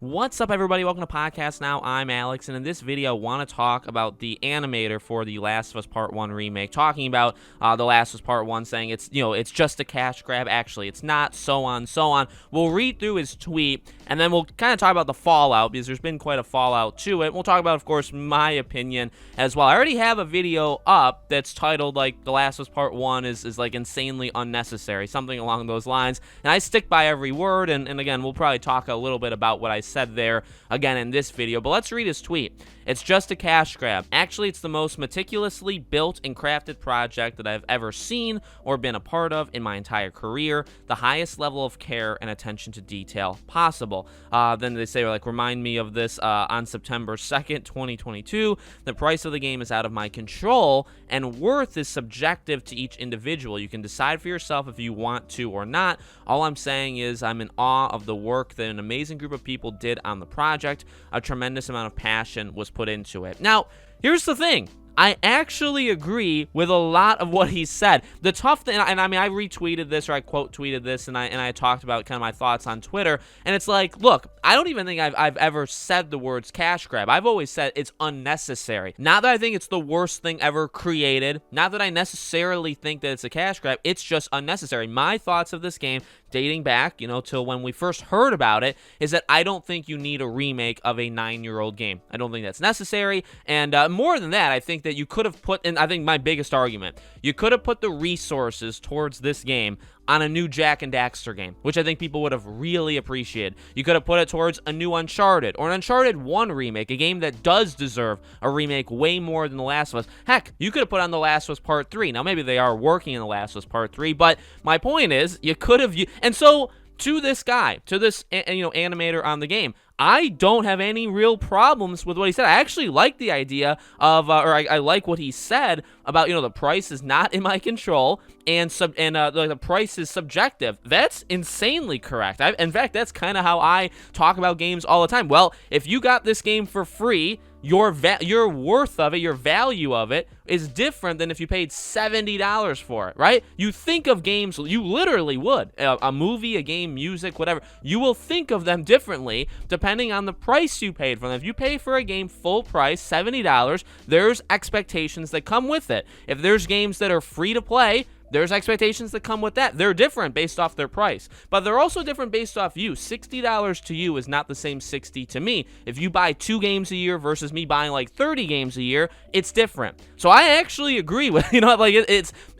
What's up, everybody? Welcome to Podcast Now. I'm Alex, and in this video, I want to talk about the animator for The Last of Us Part 1 remake, talking about The Last of Us Part 1, saying it's just a cash grab. Actually, it's not, so on, so on. We'll read through his tweet, and then we'll kind of talk about the fallout, because there's been quite a fallout to it. We'll talk about, of course, my opinion as well. I already have a video up that's titled, like, The Last of Us Part 1 is like, insanely unnecessary, something along those lines, and I stick by every word, and again, we'll probably talk a little bit about what I said there again in this video, but let's read his tweet. It's just a cash grab. Actually, it's the most meticulously built and crafted project that I've ever seen or been a part of in my entire career. The highest level of care and attention to detail possible. Then they say, like, remind me of this on September 2nd, 2022. The price of the game is out of my control, and worth is subjective to each individual. You can decide for yourself if you want to or not. All I'm saying is I'm in awe of the work that an amazing group of people did on the project. A tremendous amount of passion was put into it. Now, here's the thing. I actually agree with a lot of what he said. The tough thing, and I mean, I retweeted this, or I quote tweeted this, and I talked about kind of my thoughts on Twitter, and it's like, look, I don't even think I've ever said the words cash grab. I've always said it's unnecessary. Not that I think it's the worst thing ever created, not that I necessarily think that it's a cash grab, it's just unnecessary. My thoughts of this game, dating back, till when we first heard about it, is that I don't think you need a remake of a 9-year-old game. I don't think that's necessary, and more than that, I think that you could have put, and I think my biggest argument, you could have put the resources towards this game on a new Jak and Daxter game, which I think people would have really appreciated. You could have put it towards a new Uncharted, or an Uncharted 1 remake, a game that does deserve a remake way more than The Last of Us. Heck, you could have put on The Last of Us Part 3. Now, maybe they are working on The Last of Us Part 3, but my point is, you could have, and so, to this guy, to this, animator on the game, I don't have any real problems with what he said. I actually like the idea of, I like what he said about, the price is not in my control, and the price is subjective. That's insanely correct. In fact, that's kind of how I talk about games all the time. Well, if you got this game for free, your worth of it, your value of it, is different than if you paid $70 for it, right? You think of games, you literally would. A movie, a game, music, whatever. You will think of them differently depending on the price you paid for them. If you pay for a game full price, $70, there's expectations that come with it. If there's games that are free to play, there's expectations that come with that. They're different based off their price, but they're also different based off you. $60 to you is not the same $60 to me. If you buy 2 games a year versus me buying like 30 games a year, it's different. So I actually agree with,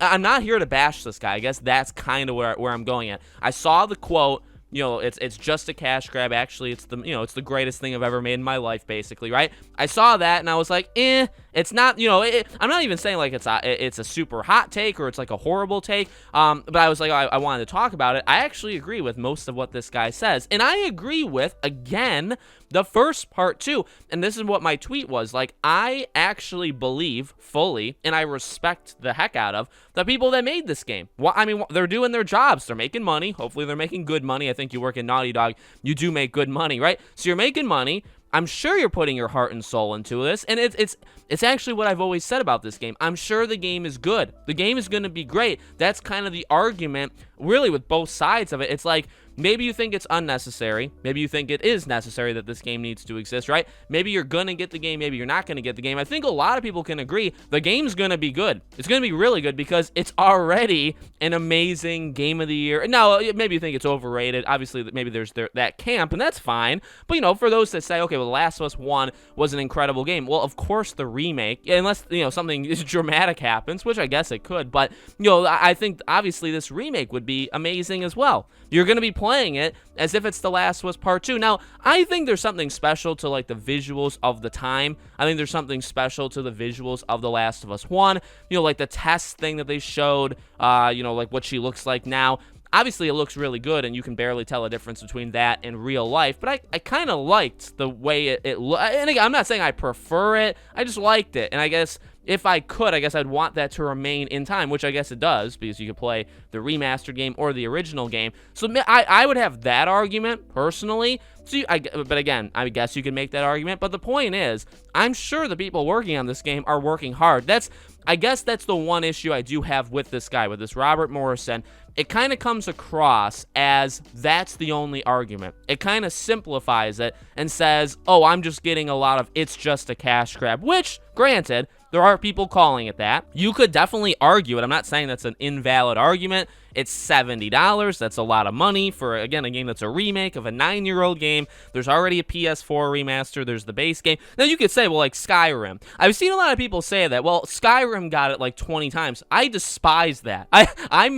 I'm not here to bash this guy. I guess that's kind of where I'm going at. I saw the quote, it's just a cash grab. Actually, it's the greatest thing I've ever made in my life, basically, right? I saw that and I was like, it's not, I'm not even saying like it's a super hot take or it's like a horrible take, but I was like, I wanted to talk about it. I actually agree with most of what this guy says, and I agree with, again, the first part too, and this is what my tweet was. Like, I actually believe fully, and I respect the heck out of the people that made this game. Well, I mean, they're doing their jobs. They're making money. Hopefully they're making good money. I think you work in Naughty Dog, you do make good money, right? So you're making money. I'm sure you're putting your heart and soul into this, and it's actually what I've always said about this game. I'm sure the game is good. The game is going to be great. That's kind of the argument, really, with both sides of it. It's like, maybe you think it's unnecessary. Maybe you think it is necessary that this game needs to exist, right? Maybe you're going to get the game. Maybe you're not going to get the game. I think a lot of people can agree the game's going to be good. It's going to be really good because it's already an amazing game of the year. Now, maybe you think it's overrated. Obviously, maybe there's that camp, and that's fine. But, for those that say, okay, well, The Last of Us 1 was an incredible game. Well, of course, the remake, unless, something dramatic happens, which I guess it could. But, I think, obviously, this remake would be amazing as well. You're going to be playing it as if it's The Last of Us Part 2. Now, I think there's something special to, like, the visuals of the time. I think there's something special to the visuals of The Last of Us 1. Like the test thing that they showed, like what she looks like now. Obviously, it looks really good, and you can barely tell a difference between that and real life, but I kind of liked the way it looked. And again, I'm not saying I prefer it. I just liked it, and I guess if I could, I guess I'd want that to remain in time, which I guess it does, because you could play the remastered game or the original game. So I would have that argument, personally. So but again, I guess you can make that argument. But the point is, I'm sure the people working on this game are working hard. I guess that's the one issue I do have with this guy, with this Robert Morrison. it kind of comes across as that's the only argument. It kind of simplifies it and says, oh, I'm just getting a lot of it's just a cash grab, which, granted, there are people calling it that. You could definitely argue it. I'm not saying that's an invalid argument. It's $70. That's a lot of money for, again, a game that's a remake of a 9-year-old game. There's already a PS4 remaster. There's the base game. Now, you could say, well, like Skyrim. I've seen a lot of people say that, well, Skyrim got it like 20 times. I despise that. I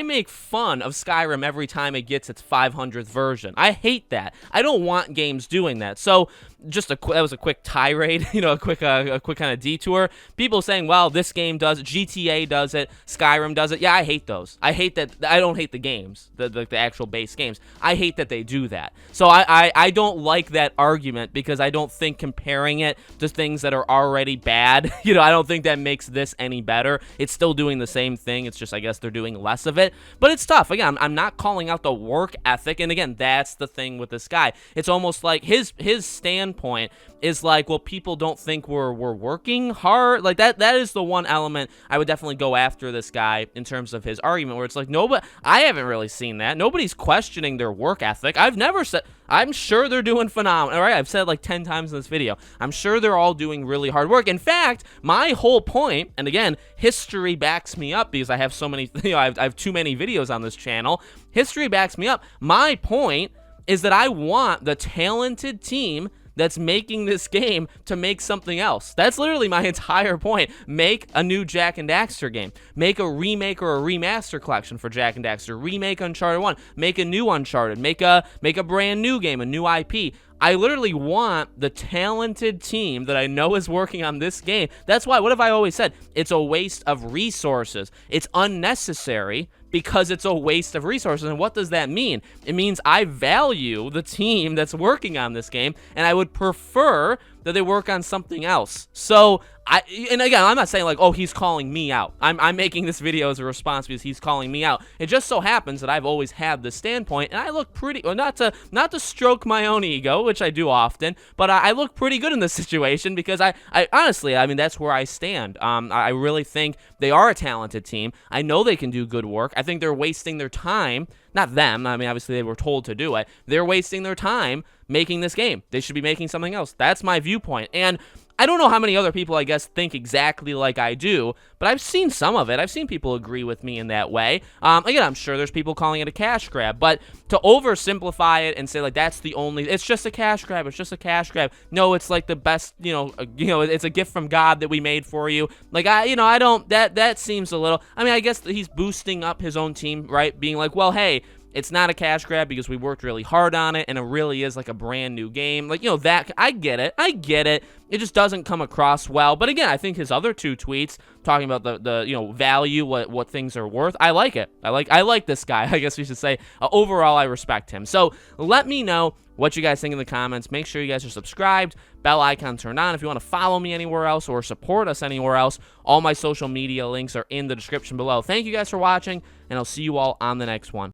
make fun of Skyrim every time it gets its 500th version. I hate that. I don't want games doing that. So, that was a quick tirade, a quick kind of detour. People saying, well, this game does it, GTA does it, Skyrim does it. Yeah, I hate those. I hate that. I don't hate the games, the actual base games. I hate that they do that. So I don't like that argument because I don't think comparing it to things that are already bad, I don't think that makes this any better. It's still doing the same thing. It's just, I guess, they're doing less of it. But it's tough. Again, I'm not calling out the work ethic. And again, that's the thing with this guy. It's almost like his standpoint is like, well, people don't think we're working hard. Like that is the one element I would definitely go after this guy in terms of his argument, where it's like, nobody, I haven't really seen that. Nobody's questioning their work ethic. I've never said, I'm sure they're doing phenomenal. All right, I've said it like 10 times in this video. I'm sure they're all doing really hard work. In fact, my whole point, and again, history backs me up because I have so many, I have too many videos on this channel. History backs me up. My point is that I want the talented team that's making this game to make something else. That's literally my entire point. Make a new Jak and Daxter game. Make a remake or a remaster collection for Jak and Daxter. Remake Uncharted 1. Make a new Uncharted. Make a brand new game, a new IP. I literally want the talented team that I know is working on this game. That's why, what have I always said? It's a waste of resources. It's unnecessary because it's a waste of resources. And what does that mean? It means I value the team that's working on this game, and I would prefer that they work on something else. So, and again, I'm not saying like, oh, he's calling me out. I'm making this video as a response because he's calling me out. It just so happens that I've always had this standpoint, and I look pretty, well, not to stroke my own ego, which I do often, but I look pretty good in this situation because I honestly, I mean, that's where I stand. I really think they are a talented team. I know they can do good work. I think they're wasting their time. Not them. I mean, obviously they were told to do it. They're wasting their time making this game. They should be making something else. That's my viewpoint. And I don't know how many other people, I guess, think exactly like I do, but I've seen some of it. I've seen people agree with me in that way. Again, I'm sure there's people calling it a cash grab, but to oversimplify it and say, like, that's the only, it's just a cash grab, it's just a cash grab. No, it's like the best, it's a gift from God that we made for you. Like, I don't, that seems a little, I mean, I guess he's boosting up his own team, right? Being like, well, hey, it's not a cash grab because we worked really hard on it, and it really is like a brand new game. Like, that, I get it. It just doesn't come across well. But again, I think his other two tweets talking about the value, what things are worth, I like it. I like this guy, I guess we should say. Overall, I respect him. So let me know what you guys think in the comments. Make sure you guys are subscribed, bell icon turned on. If you want to follow me anywhere else or support us anywhere else, all my social media links are in the description below. Thank you guys for watching, and I'll see you all on the next one.